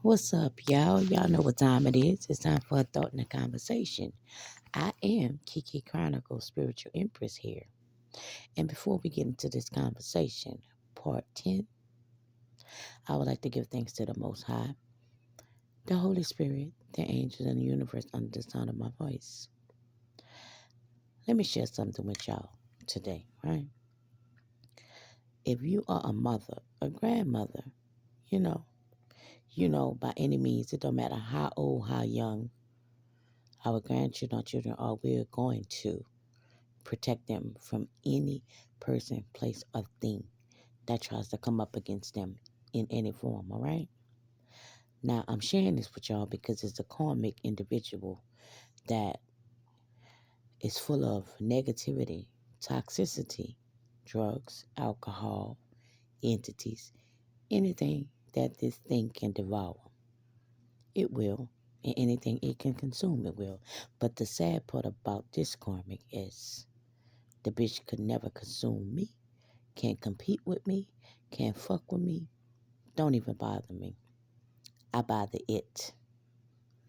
What's up, y'all? Y'all know what time it is. It's time for a thought and a conversation. I am Kiki Chronicle Spiritual Empress here. And before we get into this conversation, part 10, I would like to give thanks to the Most High, the Holy Spirit, the angels, and the universe under the sound of my voice. Let me share something with y'all today, right? If you are a mother, a grandmother, you know, by any means, it don't matter how old, how young our grandchildren or children are, we're going to protect them from any person, place, or thing that tries to come up against them in any form, all right? Now, I'm sharing this with y'all because it's a karmic individual that is full of negativity, toxicity, drugs, alcohol, entities, anything that this thing can devour. It will, and anything it can consume, it will. But the sad part about this karmic is the bitch could never consume me, can't compete with me, can't fuck with me, don't even bother me. I bother it,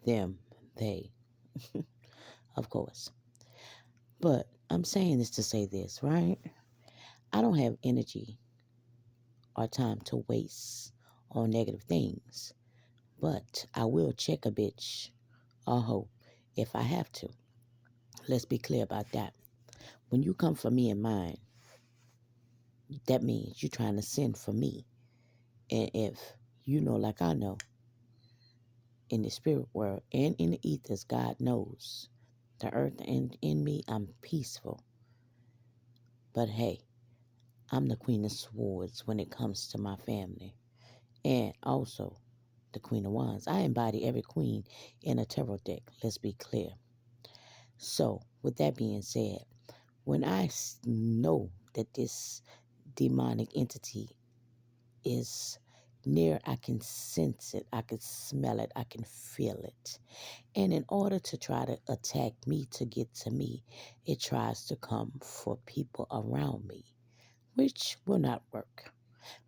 them, they, of course. But I'm saying this to say this, right? I don't have energy or time to waste on negative things, but I will check a bitch or hoe if I have to. Let's be clear about that. When you come for me and mine, that means you're trying to send for me. And if you know, like I know, in the spirit world and in the ethers, God knows. The earth and in me, I'm peaceful. But hey, I'm the Queen of Swords when it comes to my family. And also the Queen of Wands. I embody every queen in a tarot deck. Let's be clear. So, with that being said, when I know that this demonic entity is near, I can sense it, I can smell it, I can feel it. And in order to try to attack me, to get to me, it tries to come for people around me, which will not work.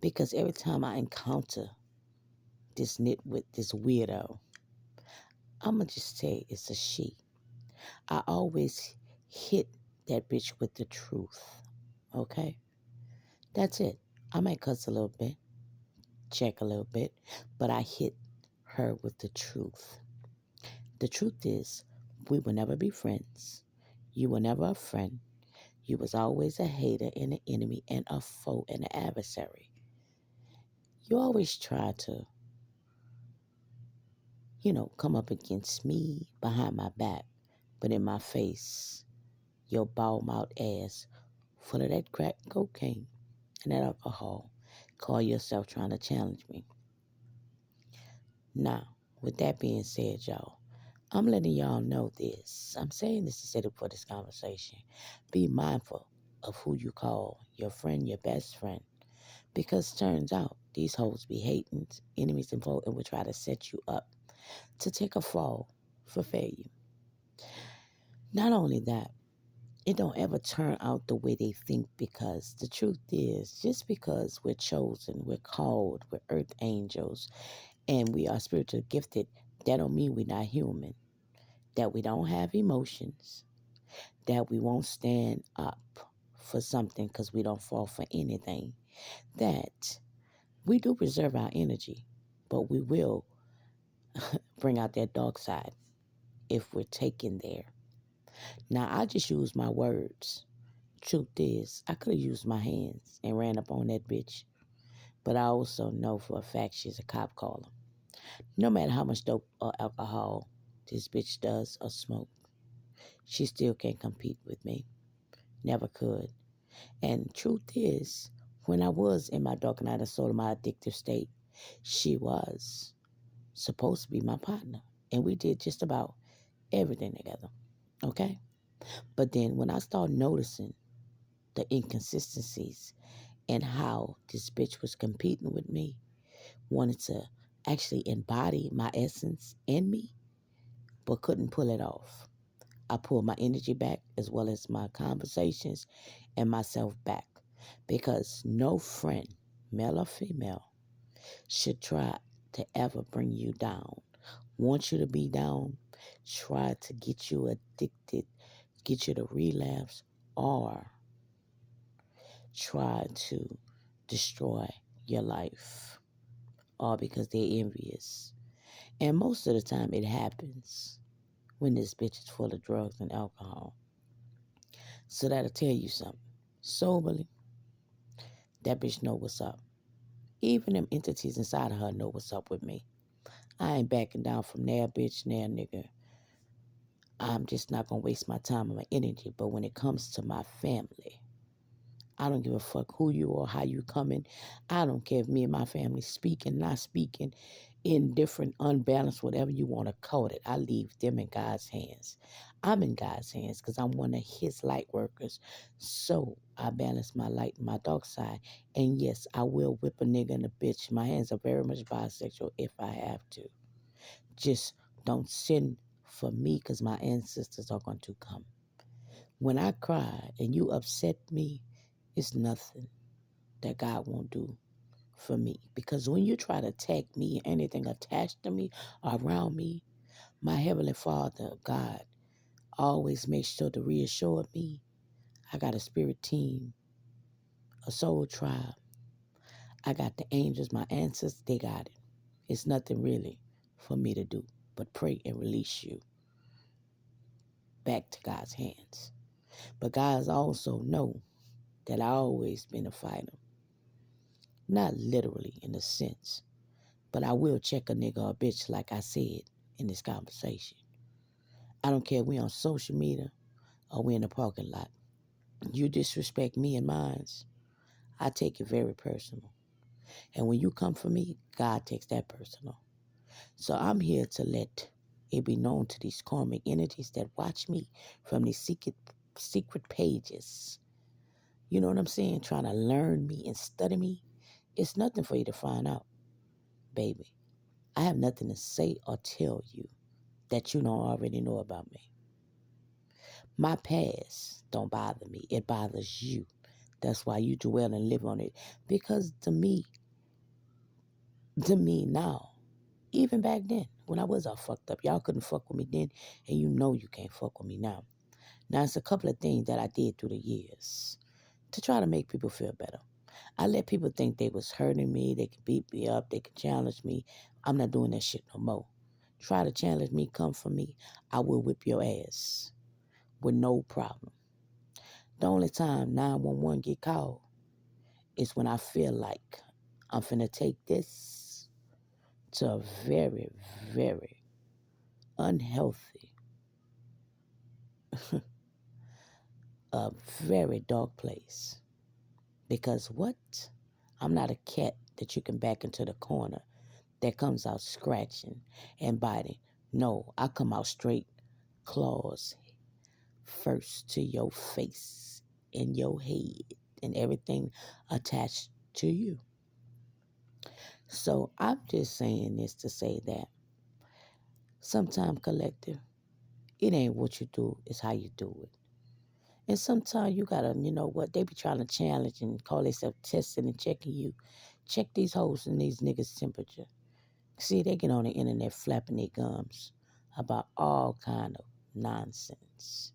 Because every time I encounter this nitwit, this weirdo, I'm going to just say it's a she. I always hit that bitch with the truth. Okay? That's it. I might cuss a little bit, check a little bit, but I hit her with the truth. The truth is, we will never be friends. You were never a friend. You was always a hater and an enemy and a foe and an adversary. You always try to, come up against me behind my back, but in my face, your bald mouth ass full of that crack cocaine and that alcohol, call yourself trying to challenge me. Now, with that being said, y'all, I'm letting y'all know this. I'm saying this to set up for this conversation. Be mindful of who you call your friend, your best friend. Because turns out these hoes be hating, enemies and foes, and will try to set you up to take a fall for failure. Not only that, it don't ever turn out the way they think, because the truth is, just because we're chosen, we're called, we're earth angels, and we are spiritually gifted, that don't mean we're not human, that we don't have emotions, that we won't stand up for something because we don't fall for anything, that we do preserve our energy, but we will bring out that dark side if we're taken there. Now, I just use my words. Truth is, I could have used my hands and ran up on that bitch, but I also know for a fact she's a cop caller. No matter how much dope or alcohol this bitch does or smoke, she still can't compete with me. Never could. And truth is, when I was in my dark night of soul, my addictive state, she was supposed to be my partner. And we did just about everything together. Okay? But then when I started noticing the inconsistencies and how this bitch was competing with me, wanted to actually embody my essence in me, but couldn't pull it off. I pulled my energy back as well as my conversations and myself back, because no friend, male or female, should try to ever bring you down. Want you to be down, try to get you addicted, get you to relapse, or try to destroy your life, all because they're envious. And most of the time it happens when this bitch is full of drugs and alcohol. So that'll tell you something. Soberly, that bitch know what's up. Even them entities inside of her know what's up with me. I ain't backing down from there, bitch, there, nigga. I'm just not gonna waste my time and my energy. But when it comes to my family, I don't give a fuck who you are, how you coming. I don't care if me and my family speaking, not speaking, indifferent, unbalanced, whatever you want to call it. I leave them in God's hands. I'm in God's hands because I'm one of his light workers. So I balance my light and my dark side. And yes, I will whip a nigga and a bitch. My hands are very much bisexual if I have to. Just don't sin for me because my ancestors are going to come. When I cry and you upset me, it's nothing that God won't do for me. Because when you try to attack me, anything attached to me or around me, my Heavenly Father, God, always makes sure to reassure me. I got a spirit team, a soul tribe. I got the angels, my ancestors, they got it. It's nothing really for me to do but pray and release you back to God's hands. But guys also know that I always been a fighter. Not literally in a sense, but I will check a nigga or a bitch like I said in this conversation. I don't care if we on social media or we in the parking lot. You disrespect me and mine, I take it very personal. And when you come for me, God takes that personal. So I'm here to let it be known to these karmic energies that watch me from these secret pages. You know what I'm saying? Trying to learn me and study me. It's nothing for you to find out, baby. I have nothing to say or tell you that you don't already know about me. My past don't bother me. It bothers you. That's why you dwell and live on it. Because to me now, even back then, when I was all fucked up, y'all couldn't fuck with me then, and you know you can't fuck with me now. Now, it's a couple of things that I did through the years to try to make people feel better. I let people think they was hurting me, they could beat me up, they could challenge me. I'm not doing that shit no more. Try to challenge me, come for me, I will whip your ass with no problem. The only time 911 get called is when I feel like I'm finna take this to a very, very unhealthy, a very dark place. Because what? I'm not a cat that you can back into the corner that comes out scratching and biting. No, I come out straight, claws first to your face and your head and everything attached to you. So I'm just saying this to say that sometimes, collective, it ain't what you do, it's how you do it. And sometimes you gotta, you know what, they be trying to challenge and call themselves testing and checking you. Check these hoes and these niggas' temperature. See, they get on the internet flapping their gums about all kind of nonsense.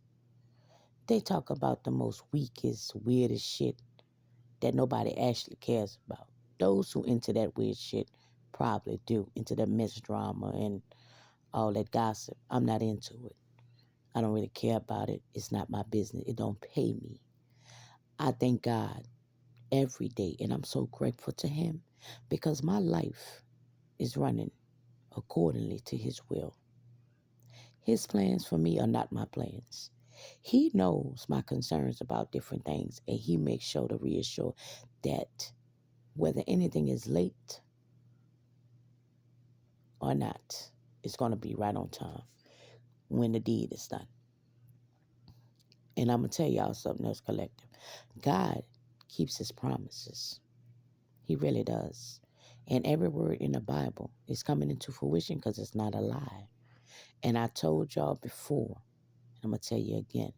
They talk about the most weakest, weirdest shit that nobody actually cares about. Those who into that weird shit probably do, into the mess drama and all that gossip. I'm not into it. I don't really care about it. It's not my business. It don't pay me. I thank God every day, and I'm so grateful to Him because my life is running accordingly to His will. His plans for me are not my plans. He knows my concerns about different things, and He makes sure to reassure that whether anything is late or not, it's going to be right on time when the deed is done. And I'm going to tell y'all something else, collective. God keeps His promises. He really does. And every word in the Bible is coming into fruition because it's not a lie. And I told y'all before, and I'm going to tell you again,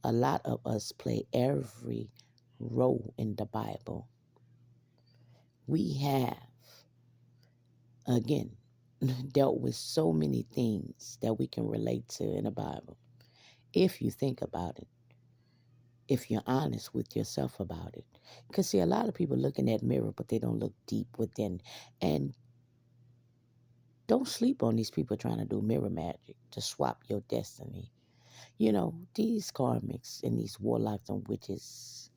a lot of us play every role in the Bible. We have again, dealt with so many things that we can relate to in the Bible. If you think about it, if you're honest with yourself about it. Because, see, a lot of people look in that mirror, but they don't look deep within. And don't sleep on these people trying to do mirror magic to swap your destiny. You know, these karmics and these warlocks and witches,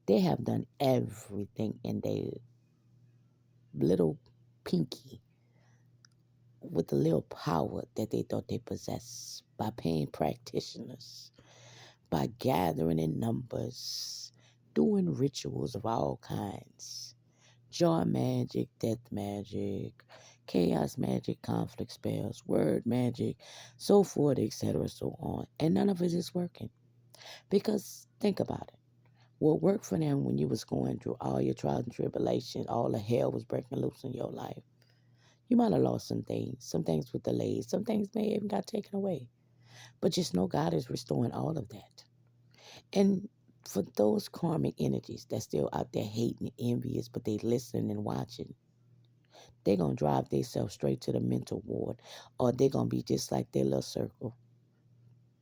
they have done everything in their little pinky with the little power that they thought they possessed by paying practitioners, by gathering in numbers, doing rituals of all kinds. Joy magic, death magic, chaos magic, conflict spells, word magic, so forth, etc., so on. And none of it is working. Because think about it. What worked for them when you was going through all your trials and tribulations, all the hell was breaking loose in your life. You might have lost some things were delayed, some things may even got taken away. But just know God is restoring all of that. And for those karmic energies that's still out there hating and envious, but they listening and watching, they going to drive themselves straight to the mental ward, or they going to be just like their little circle,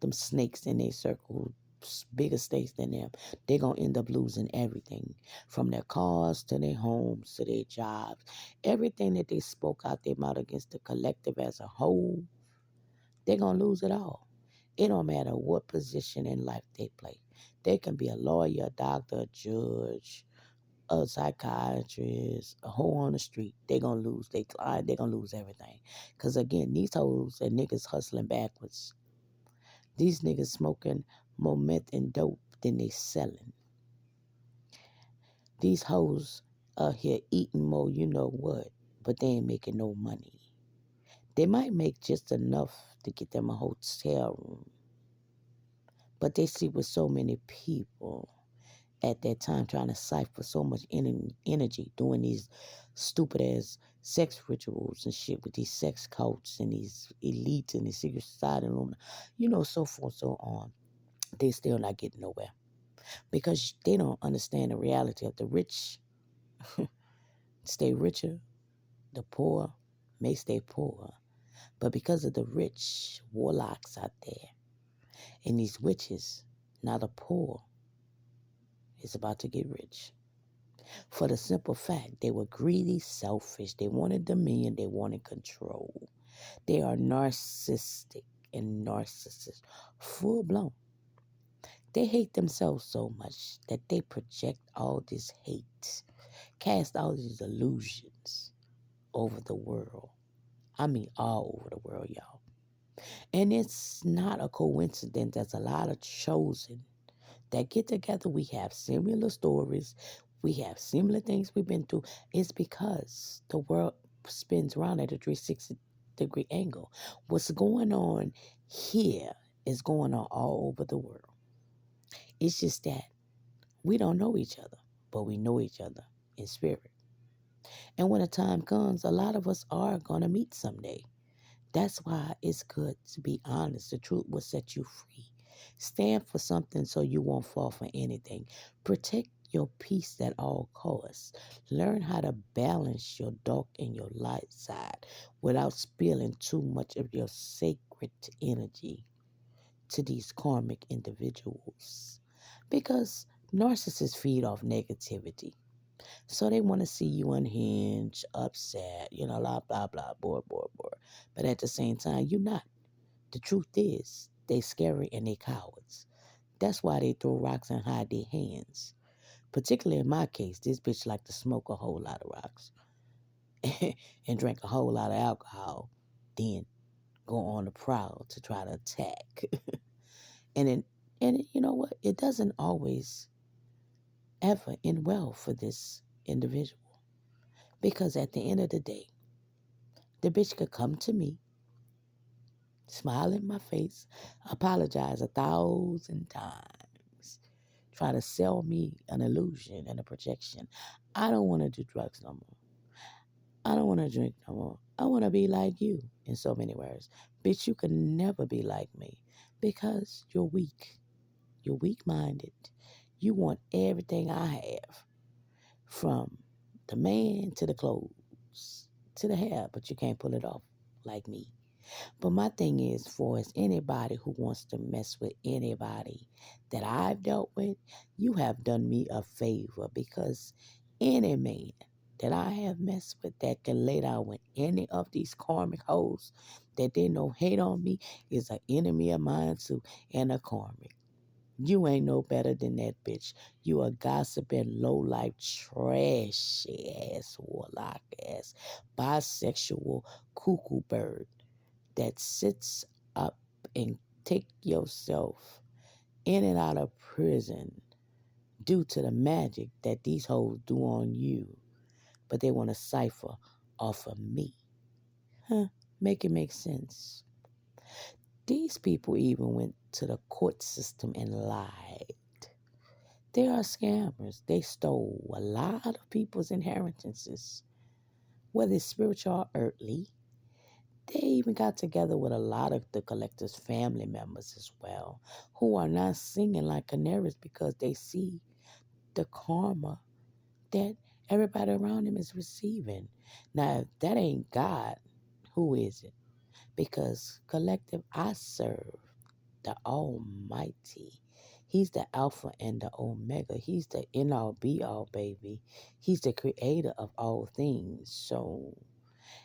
them snakes in their circle, bigger snakes than them. They going to end up losing everything, from their cars to their homes to their jobs. Everything that they spoke out their mouth against the collective as a whole, they're going to lose it all. It don't matter what position in life they play. They can be a lawyer, a doctor, a judge, a psychiatrist, a hoe on the street. They're going to lose their client. They're going to lose everything. Because, again, these hoes and niggas hustling backwards. These niggas smoking more meth and dope than they selling. These hoes are here eating more you know what, but they ain't making no money. They might make just enough to get them a hotel room, but they see with so many people at that time trying to cipher so much energy doing these stupid ass sex rituals and shit with these sex cults and these elites and these secret society and so forth, so on. They still not getting nowhere because they don't understand the reality of the rich stay richer, the poor may stay poor. But because of the rich warlocks out there and these witches, now the poor is about to get rich. For the simple fact they were greedy, selfish, they wanted dominion, they wanted control. They are narcissistic and narcissists, full blown. They hate themselves so much that they project all this hate, cast all these illusions over the world. I mean, all over the world, y'all. And it's not a coincidence. There's a lot of chosen that get together. We have similar stories. We have similar things we've been through. It's because the world spins around at a 360-degree angle. What's going on here is going on all over the world. It's just that we don't know each other, but we know each other in spirit. And when the time comes, a lot of us are going to meet someday. That's why it's good to be honest. The truth will set you free. Stand for something so you won't fall for anything. Protect your peace at all costs. Learn how to balance your dark and your light side without spilling too much of your sacred energy to these karmic individuals. Because narcissists feed off negativity. So they want to see you unhinged, upset, blah, blah, blah, bored, bored, bored. But at the same time, you're not. The truth is, they scary and they cowards. That's why they throw rocks and hide their hands. Particularly in my case, this bitch like to smoke a whole lot of rocks and drink a whole lot of alcohol, then go on the prowl to try to attack. and you know what? It doesn't always ever end well for this individual. Because at the end of the day, the bitch could come to me, smile in my face, apologize 1,000 times, try to sell me an illusion and a projection. I don't want to do drugs no more. I don't want to drink no more. I want to be like you, in so many words. Bitch, you can never be like me because you're weak. You're weak-minded. You want everything I have, from the man to the clothes. to the hair, but you can't pull it off like me. But my thing is, for as anybody who wants to mess with anybody that I've dealt with, you have done me a favor because any man that I have messed with that can lay down with any of these karmic hoes that they know hate on me is an enemy of mine too and a karmic. You ain't no better than that bitch. You a gossiping, low-life, trashy ass, warlock ass, bisexual cuckoo bird that sits up and take yourself in and out of prison due to the magic that these hoes do on you, but they want to cipher off of me. Huh? Make it make sense. These people even went to the court system and lied. They are scammers. They stole a lot of people's inheritances, whether it's spiritual or earthly. They even got together with a lot of the collector's family members as well, who are not singing like canaries because they see the karma that everybody around them is receiving. Now, if that ain't God, who is it? Because collective, I serve the Almighty. He's the Alpha and the Omega. He's the end all be all, baby. He's the creator of all things. So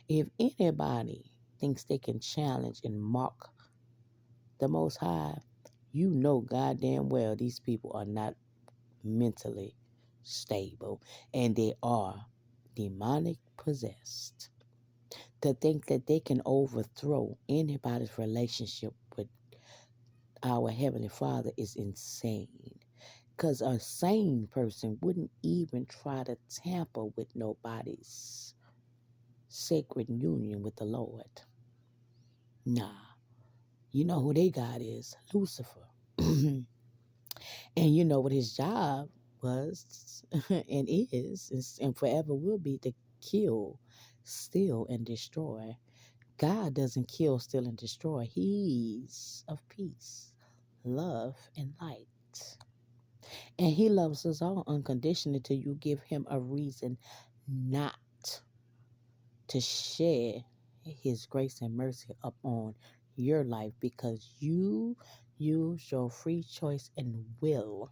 if anybody thinks they can challenge and mock the Most High, you know goddamn well these people are not mentally stable and they are demonic possessed. To think that they can overthrow anybody's relationship with our Heavenly Father is insane. Because a sane person wouldn't even try to tamper with nobody's sacred union with the Lord. Nah. You know who they God is? Lucifer. And you know what his job was and is and forever will be to kill, steal, and destroy. God doesn't kill, steal, and destroy. He's of peace, love, and light. And he loves us all unconditionally till you give him a reason not to share his grace and mercy upon your life because you used your free choice and will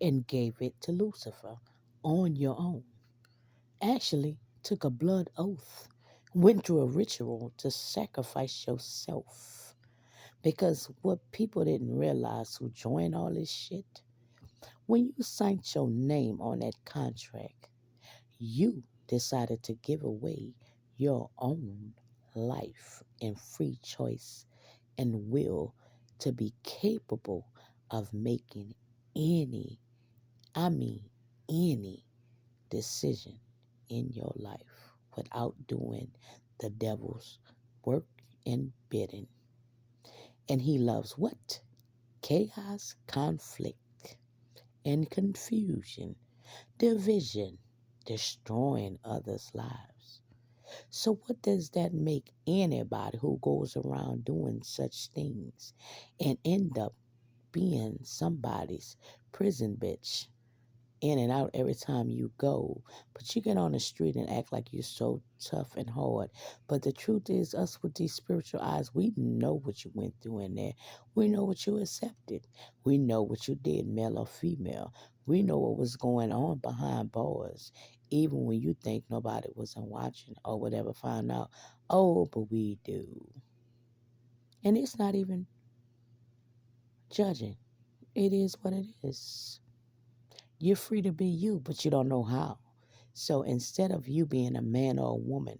and gave it to Lucifer on your own. Actually, took a blood oath, went through a ritual to sacrifice yourself. Because what people didn't realize who joined all this shit, when you signed your name on that contract, you decided to give away your own life and free choice and will to be capable of making any, I mean, any decision in your life without doing the devil's work and bidding. And he loves what? Chaos, conflict, and confusion, division, destroying others' lives. So, what does that make anybody who goes around doing such things and end up being somebody's prison bitch? In and out every time you go. But you get on the street and act like you're so tough and hard. But the truth is, us with these spiritual eyes, we know what you went through in there. We know what you accepted. We know what you did, male or female. We know what was going on behind bars. Even when you think nobody wasn't watching or whatever, find out, oh, but we do. And it's not even judging. It is what it is. You're free to be you, but you don't know how. So instead of you being a man or a woman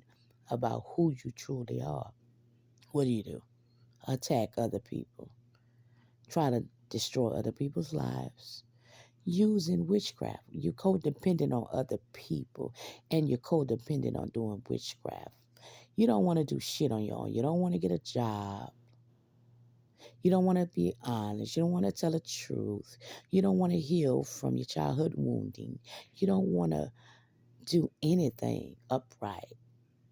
about who you truly are, what do? Attack other people. Try to destroy other people's lives. Using witchcraft. You're codependent on other people and you're codependent on doing witchcraft. You don't want to do shit on your own. You don't want to get a job. You don't want to be honest. You don't want to tell the truth. You don't want to heal from your childhood wounding. You don't want to do anything upright.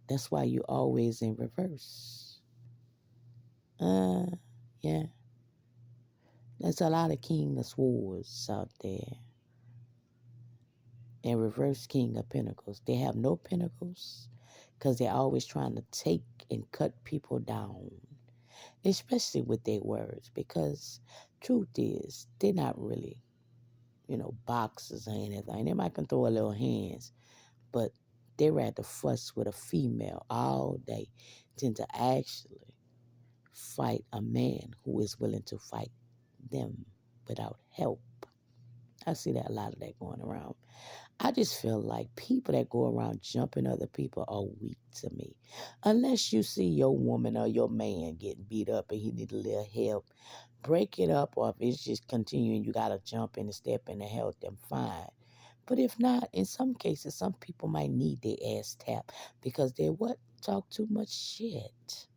That's why you always in reverse. Yeah. There's a lot of King of Swords out there. And reverse King of Pentacles. They have no pentacles. because they're always trying to take and cut people down, especially with their words. Because truth is, they're not really, boxers or anything. They might can throw a little hands, but they rather fuss with a female all day than to actually fight a man who is willing to fight them without help. I see that a lot of that going around. I just feel like people that go around jumping other people are weak to me. Unless you see your woman or your man getting beat up and he need a little help, break it up, or if it's just continuing, you gotta jump in and step in and help them, fine. But if not, in some cases, some people might need their ass tapped because they what? Talk too much shit.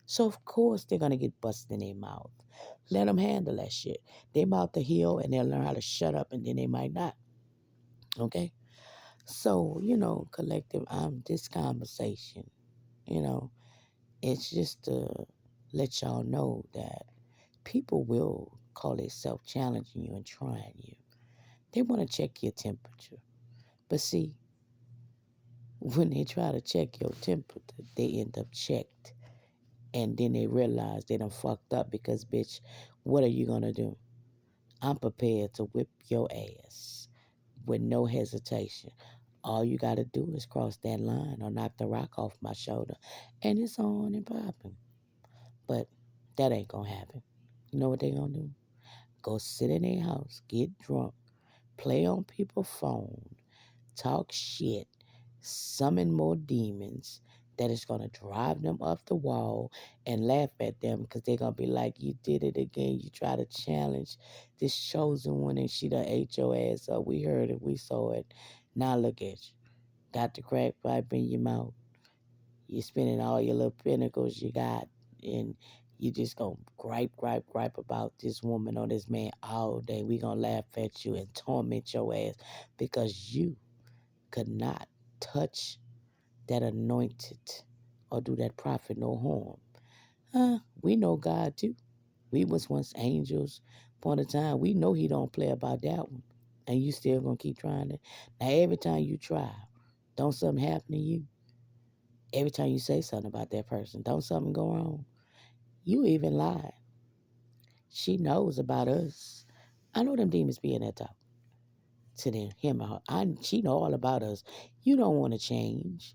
So of course they're gonna get busted in their mouth. Let them handle that shit. They mouth to heal and they'll learn how to shut up and then they might not. Okay? So, collective, this conversation, you know, it's just to let y'all know that people will call themselves challenging you and trying you. They want to check your temperature. But see, when they try to check your temperature, they end up checked. And then they realize they done fucked up because, bitch, what are you going to do? I'm prepared to whip your ass with no hesitation. All you got to do is cross that line or knock the rock off my shoulder, and it's on and popping. But that ain't going to happen. You know what they going to do? Go sit in their house, get drunk, play on people's phone, talk shit, summon more demons that is going to drive them off the wall and laugh at them because they're going to be like, you did it again. You try to challenge this chosen one and she done ate your ass up. We heard it. We saw it. Now look at you. Got the crack pipe in your mouth. You're spending all your little pinnacles you got and you just gonna gripe about this woman or this man all day. We gonna laugh at you and torment your ass because you could not touch that anointed or do that prophet no harm. We know God too. We was once angels. Point of time, we know He don't play about that one, and you still gonna keep trying it. Now every time you try, don't something happen to you? Every time you say something about that person, don't something go wrong? You even lie. She knows about us. I know them demons be in that talk to them, him or her. She know all about us. You don't want to change.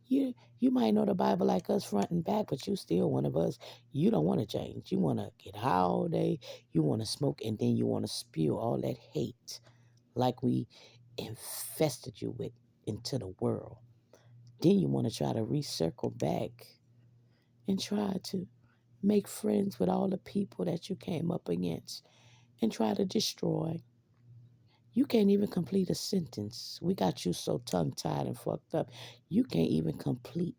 You might know the Bible like us front and back, but you still one of us. You don't want to change. You want to get high all day. You want to smoke, and then you want to spew all that hate like we infested you with into the world. Then you want to try to recircle back and try to make friends with all the people that you came up against and try to destroy. You can't even complete a sentence. We got you so tongue tied and fucked up. You can't even complete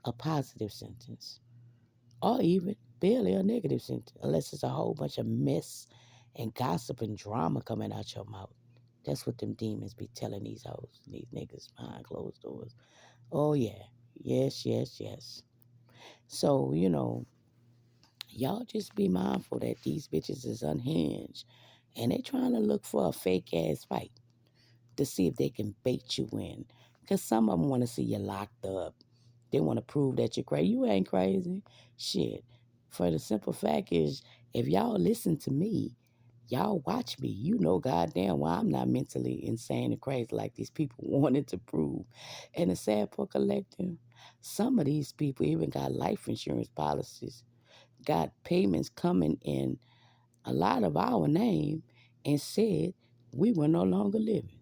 a positive sentence or even barely a negative sentence unless it's a whole bunch of mess and gossip and drama coming out your mouth. That's what them demons be telling these hoes, these niggas behind closed doors. Oh, yeah. Yes, yes, yes. So, y'all just be mindful that these bitches is unhinged and they trying to look for a fake ass fight to see if they can bait you in. Because some of them want to see you locked up. They want to prove that you're crazy. You ain't crazy. Shit. For the simple fact is, if y'all listen to me, y'all watch me, you know goddamn why I'm not mentally insane and crazy like these people wanted to prove. And the sad part, collective, some of these people even got life insurance policies, got payments coming in a lot of our name and said we were no longer living.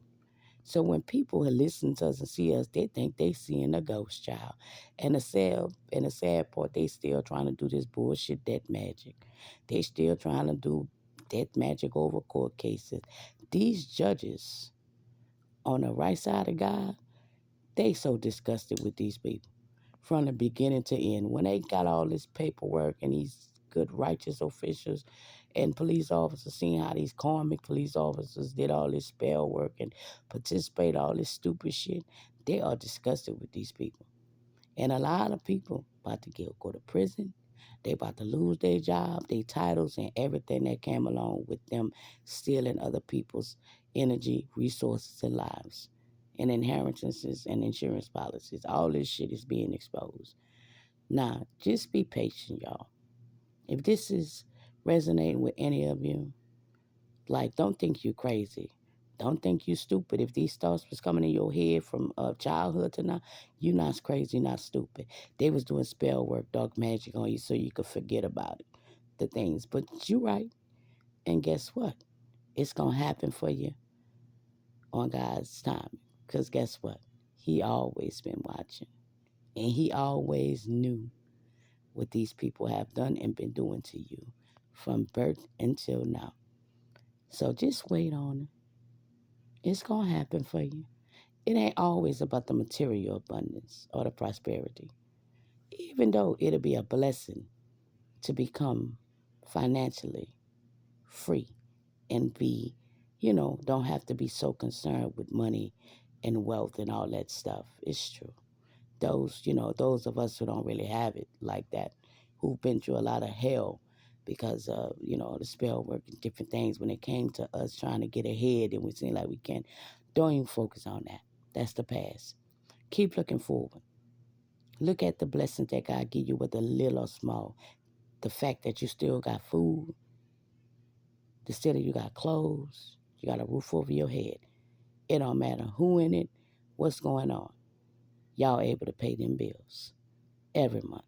So when people listen to us and see us, they think they seeing a ghost child. And the sad part, they still trying to do this bullshit death magic. They still trying to do death magic over court cases. These judges on the right side of God, they so disgusted with these people from the beginning to end. When they got all this paperwork and these good righteous officials and police officers seeing how these karmic police officers did all this spell work and participate all this stupid shit, they are disgusted with these people. And a lot of people about to go to prison. They about to lose their job, their titles, and everything that came along with them stealing other people's energy, resources, and lives. and inheritances and insurance policies. All this shit is being exposed. Now, just be patient, y'all. If this is resonating with any of you, like, don't think you crazy. Don't think you stupid. If these thoughts was coming in your head from childhood to now, you not crazy, not stupid. They was doing spell work, dark magic on you so you could forget about it, the things. But you right. And guess what? It's going to happen for you on God's time. Because guess what? He always been watching. And he always knew what these people have done and been doing to you from birth until now. So just wait on it. It's going to happen for you. It ain't always about the material abundance or the prosperity, even though it'll be a blessing to become financially free and be, don't have to be so concerned with money and wealth and all that stuff. It's true. Those of us who don't really have it like that, who've been through a lot of hell because of, the spell work and different things when it came to us trying to get ahead and we seem like we can't, don't even focus on that. That's the past. Keep looking forward. Look at the blessings that God give you, whether little or small. The fact that you still got food, the still you got clothes, you got a roof over your head. It don't matter who in it, what's going on. Y'all able to pay them bills every month.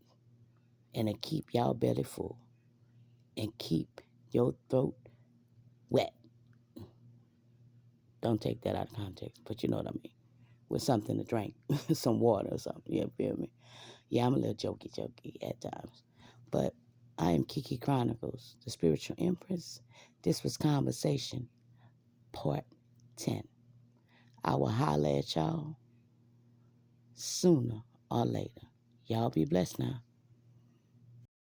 And to keep y'all belly full and keep your throat wet. Don't take that out of context, but you know what I mean. With something to drink, some water or something. You feel me? Yeah, I'm a little jokey at times. But I am Kiki Chronicles, the Spiritual Empress. This was Conversation, Part 10. I will holler at y'all sooner or later. Y'all be blessed now.